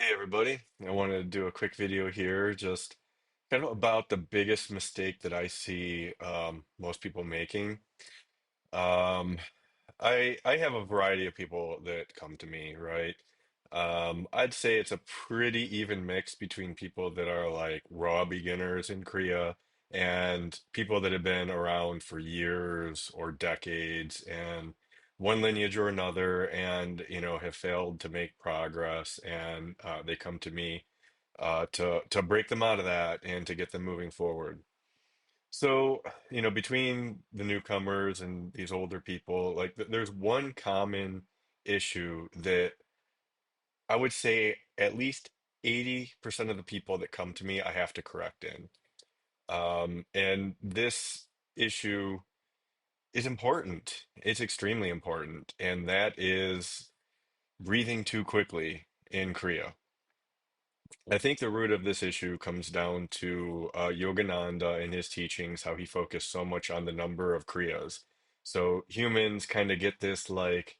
Hey everybody, I wanted to do a quick video here just kind of about the biggest mistake that I see most people making. Um, I have a variety of people that come to me, right? I'd say it's a pretty even mix between people that are like raw beginners in Kriya and people that have been around for years or decades and one lineage or another and have failed to make progress and they come to me to break them out of that and to get them moving forward. So, between the newcomers and these older people, like there's one common issue that I would say at least 80% of the people that come to me, I have to correct in. And this issue is important. It's extremely important. And that is breathing too quickly in Kriya. I think the root of this issue comes down to Yogananda and his teachings, how he focused so much on the number of kriyas. So humans kind of get this like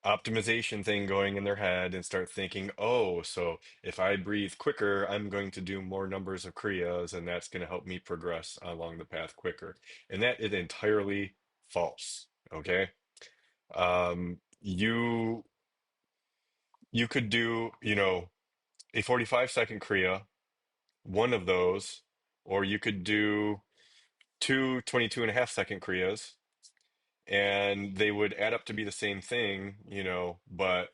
optimization thing going in their head and start thinking, oh, so if I breathe quicker, I'm going to do more numbers of kriyas, and that's going to help me progress along the path quicker. And that is entirely false. Okay. You could do, a 45-second kriya, one of those, or you could do two 22.5-second kriyas, and they would add up to be the same thing, but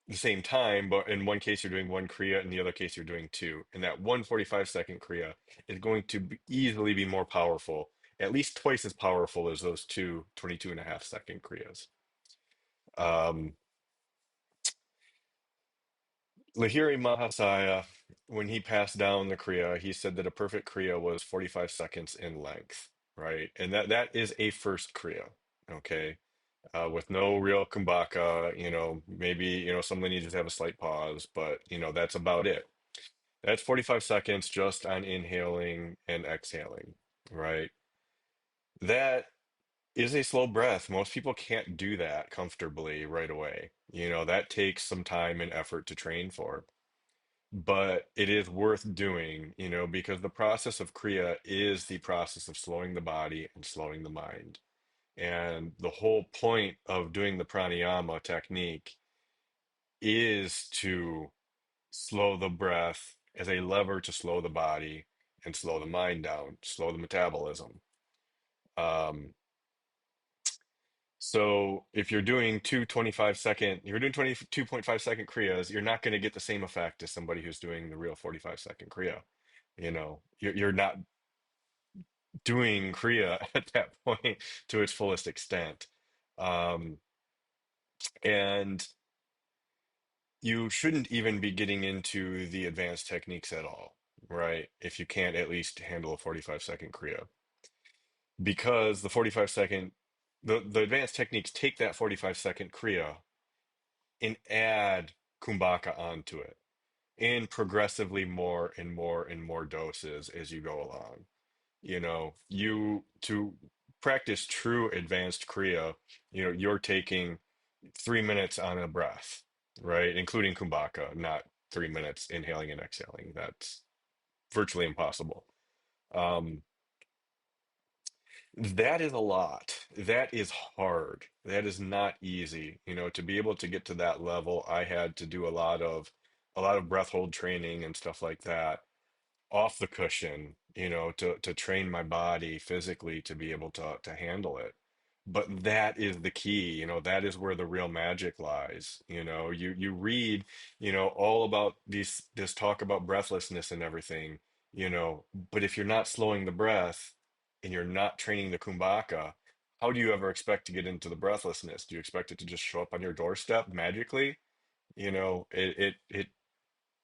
the same time. But in one case, you're doing one kriya, in the other case, you're doing two. And that one 45-second kriya is going to easily be more powerful, at least twice as powerful as those two 22.5-second kriyas. Um, Lahiri Mahasaya, when he passed down the Kriya, he said that a perfect Kriya was 45 seconds in length, right? And that is a first Kriya, okay? With no real Kumbhaka, maybe, some lineages have a slight pause, but, that's about it. That's 45 seconds just on inhaling and exhaling, right? That is a slow breath. Most people can't do that comfortably right away. That takes some time and effort to train for. But it is worth doing, because the process of Kriya is the process of slowing the body and slowing the mind. And the whole point of doing the pranayama technique is to slow the breath as a lever to slow the body and slow the mind down, slow the metabolism. Um, so if you're doing two 25-second, you're doing 22.5-second Kriyas, you're not going to get the same effect as somebody who's doing the real 45-second Kriya. You're not doing Kriya at that point to its fullest extent. Um, and you shouldn't even be getting into the advanced techniques at all, right? If you can't at least handle a 45-second Kriya. Because the 45-second, the advanced techniques take that 45-second Kriya and add Kumbhaka onto it in progressively more and more and more doses as you go along. You to practice true advanced Kriya, you're taking 3 minutes on a breath, right? Including Kumbhaka, not 3 minutes inhaling and exhaling. That's virtually impossible. Um, that is a lot. That is hard. That is not easy. To be able to get to that level, I had to do a lot of breath hold training and stuff like that off the cushion, to train my body physically to be able to handle it. But that is the key, that is where the real magic lies. You read, all about this talk about breathlessness and everything, but if you're not slowing the breath and you're not training the kumbhaka, how do you ever expect to get into the breathlessness? Do you expect it to just show up on your doorstep magically? It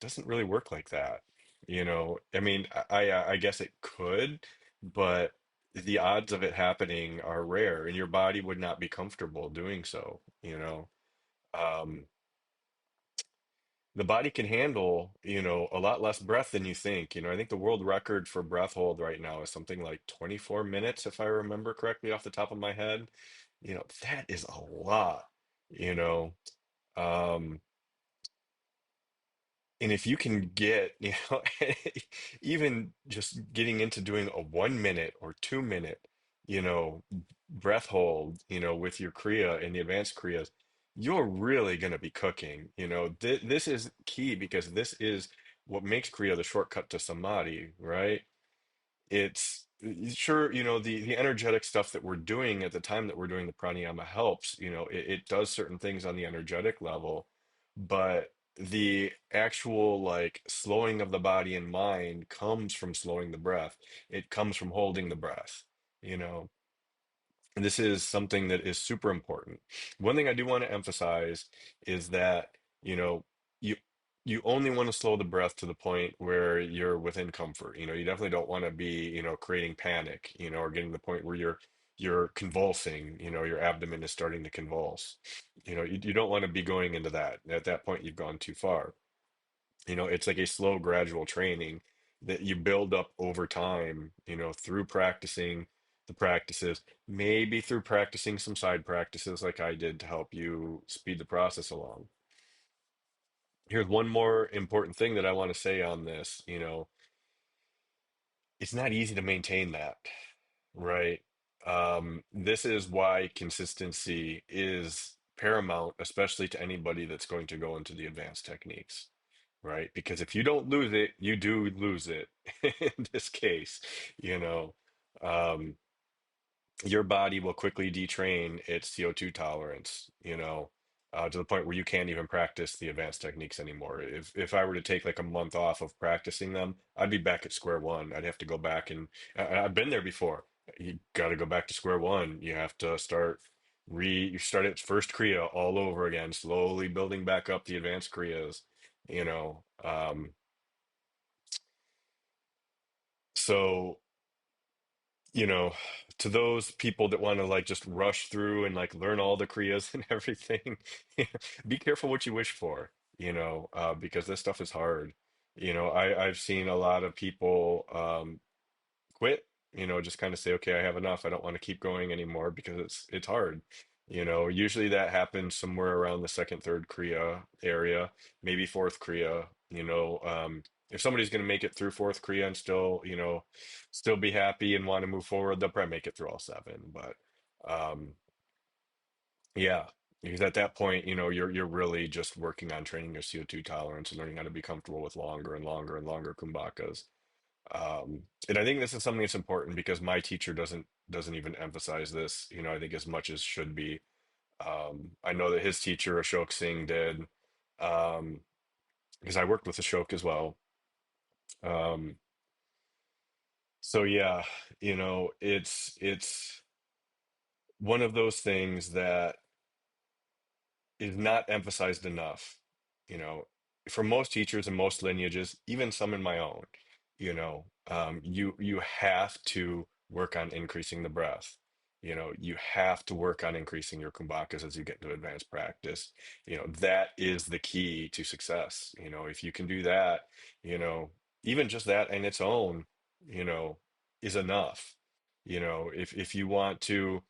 doesn't really work like that. I mean, I guess it could, but the odds of it happening are rare, and your body would not be comfortable doing so. Um, the body can handle, a lot less breath than you think. I think the world record for breath hold right now is something like 24 minutes, if I remember correctly off the top of my head. That is a lot, you know. Um, And if you can get, even just getting into doing a 1 minute or 2 minute, you know, breath hold, with your Kriya and the advanced Kriyas, you're really going to be cooking. This is key because this is what makes Kriya the shortcut to Samadhi, right? It's sure, the energetic stuff that we're doing at the time that we're doing the pranayama helps, it does certain things on the energetic level, but the actual like slowing of the body and mind comes from slowing the breath. It comes from holding the breath, you know. And this is something that is super important. One thing I do want to emphasize is that, you know, you you only want to slow the breath to the point where you're within comfort. You definitely don't want to be, creating panic, or getting to the point where you're convulsing, your abdomen is starting to convulse. You don't want to be going into that. At that point, you've gone too far. It's like a slow, gradual training that you build up over time, through practicing the practices, maybe through practicing some side practices like I did to help you speed the process along. Here's one more important thing that I want to say on this. It's not easy to maintain that, right? This is why consistency is paramount, especially to anybody that's going to go into the advanced techniques, right? Because if you don't lose it, you do lose it in this case, you know. Um, your body will quickly detrain its CO2 tolerance, to the point where you can't even practice the advanced techniques anymore. If I were to take like a month off of practicing them, I'd be back at square one. I'd have to go back and I've been there before. You got to go back to square one. You have to you start at first Kriya all over again, slowly building back up the advanced Kriyas, you know. So you know, to those people that want to like just rush through and like learn all the Kriyas and everything, be careful what you wish for, because this stuff is hard. I've seen a lot of people quit, just kind of say, okay, I have enough. I don't want to keep going anymore because it's hard. Usually that happens somewhere around the second, third Kriya area, maybe fourth Kriya. If somebody's going to make it through fourth Kriya and still, still be happy and want to move forward, they'll probably make it through all seven. But um, yeah, because at that point, you're really just working on training your CO2 tolerance and learning how to be comfortable with longer and longer and longer Kumbhakas. And I think this is something that's important because my teacher doesn't even emphasize this, I think as much as should be. I know that his teacher, Ashok Singh, did, um, because I worked with Ashok as well. Um, so yeah, it's one of those things that is not emphasized enough. You know, for most teachers and most lineages, even some in my own, you have to work on increasing the breath. You have to work on increasing your kumbhakas as you get into advanced practice. That is the key to success. If you can do that, even just that in its own, you know, is enough. If you want to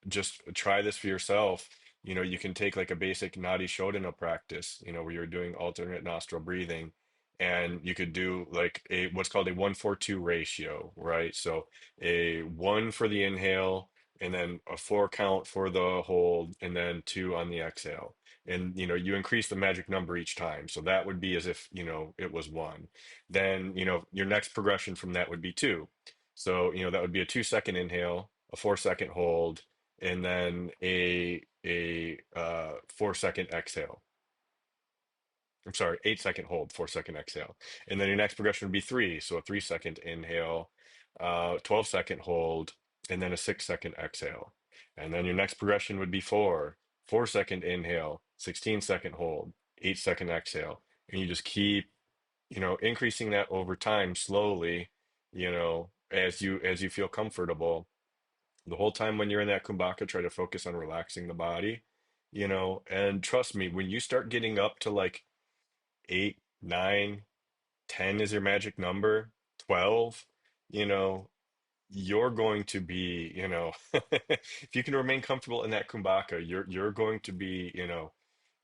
just try this for yourself, you can take like a basic nadi shodhana practice, where you're doing alternate nostril breathing, and you could do like a what's called a 1-4-2 ratio, right? So a one for the inhale, and then a four count for the hold, and then two on the exhale. And you increase the magic number each time. So that would be as if, it was one. Then, your next progression from that would be two. So, that would be a 2-second inhale, a 4-second hold, and then a 4-second exhale. I'm sorry, 8-second hold, 4-second exhale. And then your next progression would be three. So a 3-second inhale, 12-second hold, and then a 6-second exhale. And then your next progression would be 4-second inhale, 16-second hold, 8-second exhale. And you just keep, increasing that over time slowly, as you feel comfortable. The whole time when you're in that kumbhaka, try to focus on relaxing the body, and trust me, when you start getting up to like 8, 9, 10 is your magic number, 12, you know, you're going to be, if you can remain comfortable in that kumbhaka, you're going to be,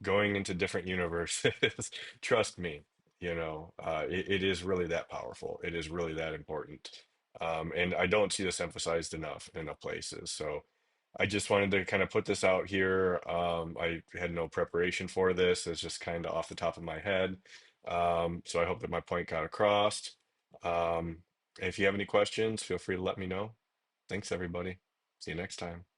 going into different universes. Trust me, it is really that powerful. It is really that important. And I don't see this emphasized enough in enough places. So I just wanted to kind of put this out here. I had no preparation for this. It's just kind of off the top of my head. So I hope that my point got across. If you have any questions, feel free to let me know. Thanks, everybody. See you next time.